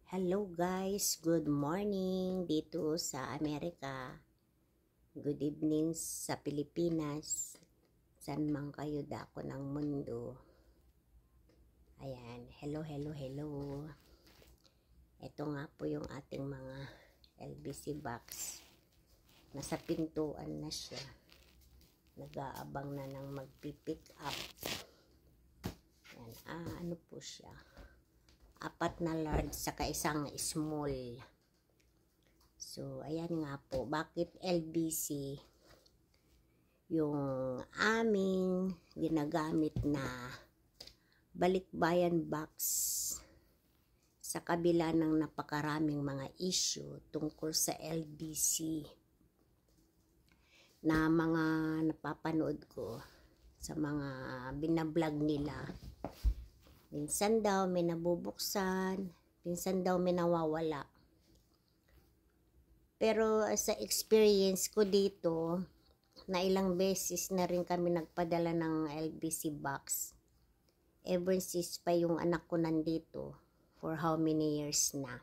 Hello guys, good morning dito sa Amerika. Good evening sa Pilipinas. San man kayo dako ng mundo. Ayan, hello. Ito nga po yung ating mga LBC box. Nasa pintuan na siya. Nag-aabang na ng magpipick up. Ayan, ano po siya? 4 na large saka isang small. So, ayan nga po. Bakit LBC? Yung aming ginagamit na balikbayan box sa kabila ng napakaraming mga issue tungkol sa LBC na mga napapanood ko sa mga binablog nila. Minsan daw may nabubuksan, minsan daw may nawawala. Pero sa experience ko dito, na ilang beses na rin kami nagpadala ng LBC box. Ever since pa yung anak ko nandito, for how many years na.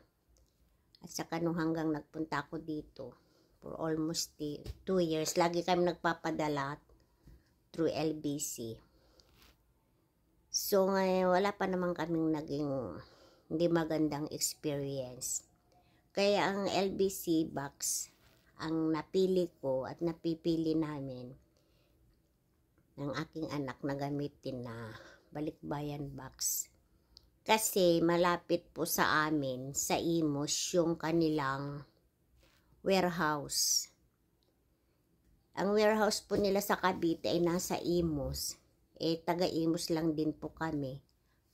At saka nung hanggang nagpunta ako dito, for almost 2 years, lagi kami nagpapadala through LBC. So ngayon, wala pa naman kaming naging hindi magandang experience. Kaya ang LBC box, ang napili ko at napipili namin ng aking anak na gamitin na balikbayan box. Kasi malapit po sa amin, sa Imus, yung kanilang warehouse. Ang warehouse po nila sa Cavite ay nasa Imus. Taga-Imus lang din po kami.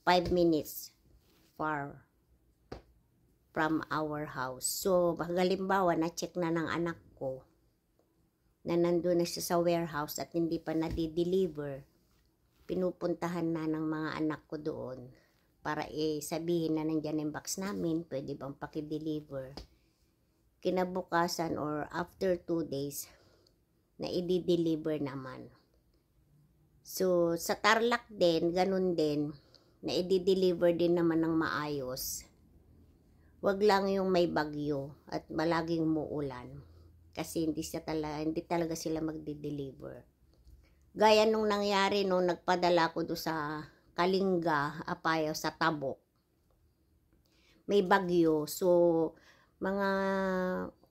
5 minutes far from our house. So, halimbawa, na-check na ng anak ko na nandun na siya sa warehouse at hindi pa nadi-deliver. Pinupuntahan na ng mga anak ko doon para sabihin na nandyan yung box namin, pwede bang paki-deliver. Kinabukasan or after 2 days, na i-deliver naman. So, sa Tarlac din, ganun din, na i-deliver din naman ng maayos. Wag lang yung may bagyo at malaging umuulan. Kasi hindi talaga sila magdi-deliver. Gaya nung nangyari nung nagpadala ko do sa Kalinga, Apayao, sa Tabok. May bagyo. So, mga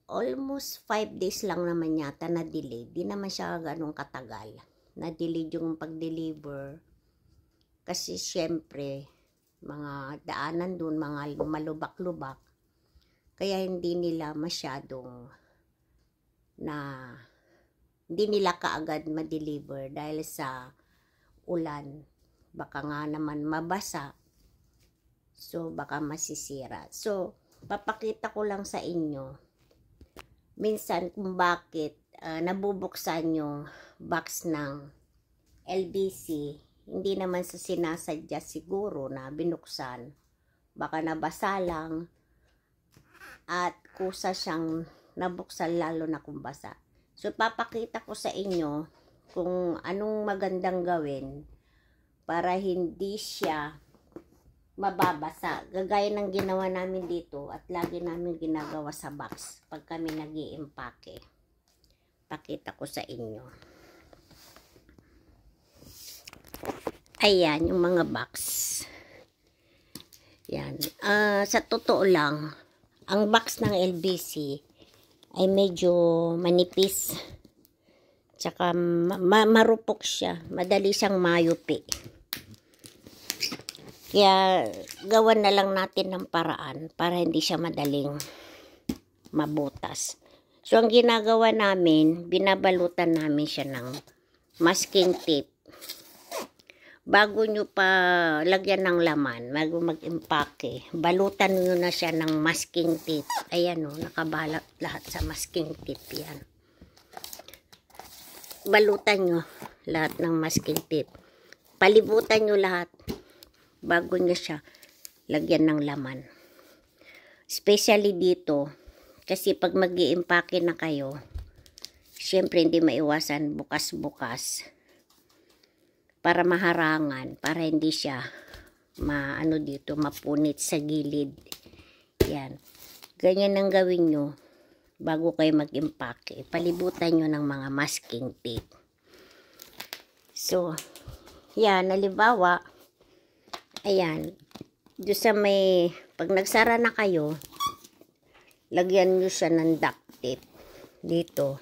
almost 5 days lang naman yata na delay. Di naman siya ganun katagal. Na-delay yung pag-deliver kasi syempre mga daanan dun, mga malubak-lubak, kaya hindi nila masyadong hindi nila kaagad ma-deliver dahil sa ulan, baka nga naman mabasa, so baka masisira. So papakita ko lang sa inyo minsan kung bakit nabubuksan yung box ng LBC. Hindi naman sa sinasadya siguro na binuksan. Baka nabasa lang at kusa siyang nabuksan lalo na kung basa. So papakita ko sa inyo kung anong magandang gawin para hindi siya mababasa. Gagaya ng ginawa namin dito at lagi namin ginagawa sa box pag kami nag-iimpake. Pakita ko sa inyo. Ayan, yung mga box. Yan. Sa totoo lang, ang box ng LBC ay medyo manipis. Tsaka marupok siya. Madali siyang mayupi. Kaya gawan na lang natin ng paraan para hindi siya madaling mabutas. So, ang ginagawa namin, binabalutan namin siya ng masking tape. Bago nyo pa lagyan ng laman, bago mag-impake, balutan nyo na siya ng masking tape. Ayan o, nakabalat lahat sa masking tape yan. Balutan nyo lahat ng masking tape. Palibutan nyo lahat bago nyo siya lagyan ng laman. Especially dito, kasi pag mag-i-impake na kayo, syempre hindi maiwasan bukas-bukas para maharangan, para hindi siya mapunit sa gilid. Yan. Ganyan ang gawin nyo bago kayo mag-impake. Palibutan nyo ng mga masking tape. So, yan. Halimbawa, ayan. Doon sa may, pag nagsara na kayo, lagyan nyo siya ng duct tape. Dito.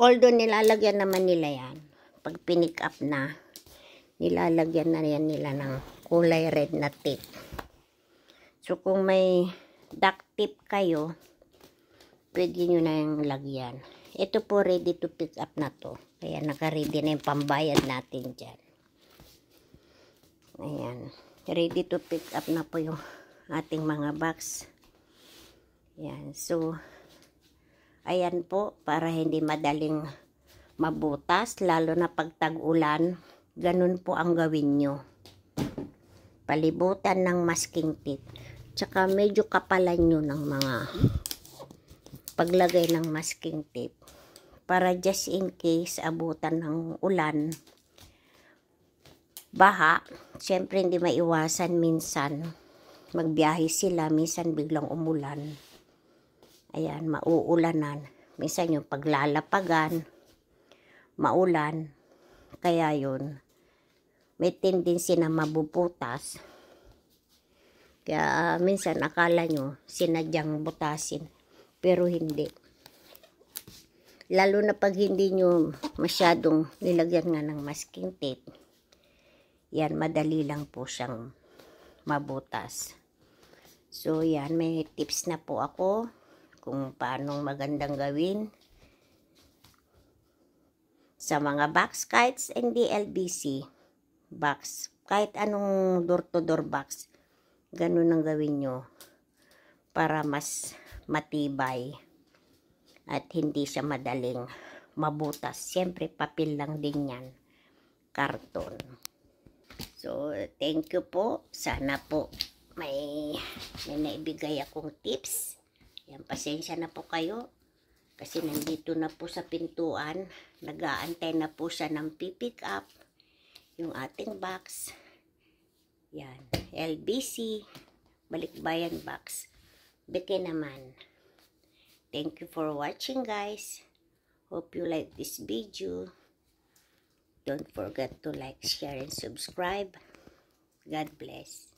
Although nilalagyan naman nila yan. Pag pinick up na, nilalagyan na yan nila ng kulay red na tape. So, kung may duct tape kayo, pwede nyo na yung lagyan. Ito po, ready to pick up na to. Kaya naka-ready na yung pambayad natin dyan. Ayan. Ready to pick up na po yung ating mga box. Ayan. So, ayan po, para hindi madaling mabutas, lalo na pag tag-ulan, ganun po ang gawin nyo. Palibutan ng masking tape. Tsaka medyo kapalan nyo ng mga paglagay ng masking tape. Para just in case abutan ng ulan, baha, syempre hindi maiwasan minsan. Magbiyahe sila, minsan biglang umulan. Ayan, mauulanan. Minsan yung paglalapagan, maulan. Kaya yun, may tendency na mabubutas. Kaya minsan akala nyo sinadyang butasin, pero hindi. Lalo na pag hindi nyo masyadong nilagyan nga ng masking tape, yan, madali lang po siyang mabutas. So yan, may tips na po ako kung paano magandang gawin sa mga box kites and DLBC box. Kahit anong door-to-door box, ganun ang gawin nyo para mas matibay at hindi siya madaling mabutas. Siyempre, papel lang din yan. Karton. So, thank you po. Sana po may naibigay akong tips. Yan, pasensya na po kayo. Kasi nandito na po sa pintuan. Nag-aantay na po siya ng pipick up. Yung ating box. Yan. LBC. Balikbayan box. Beke naman. Thank you for watching, guys. Hope you like this video. Don't forget to like, share, and subscribe. God bless.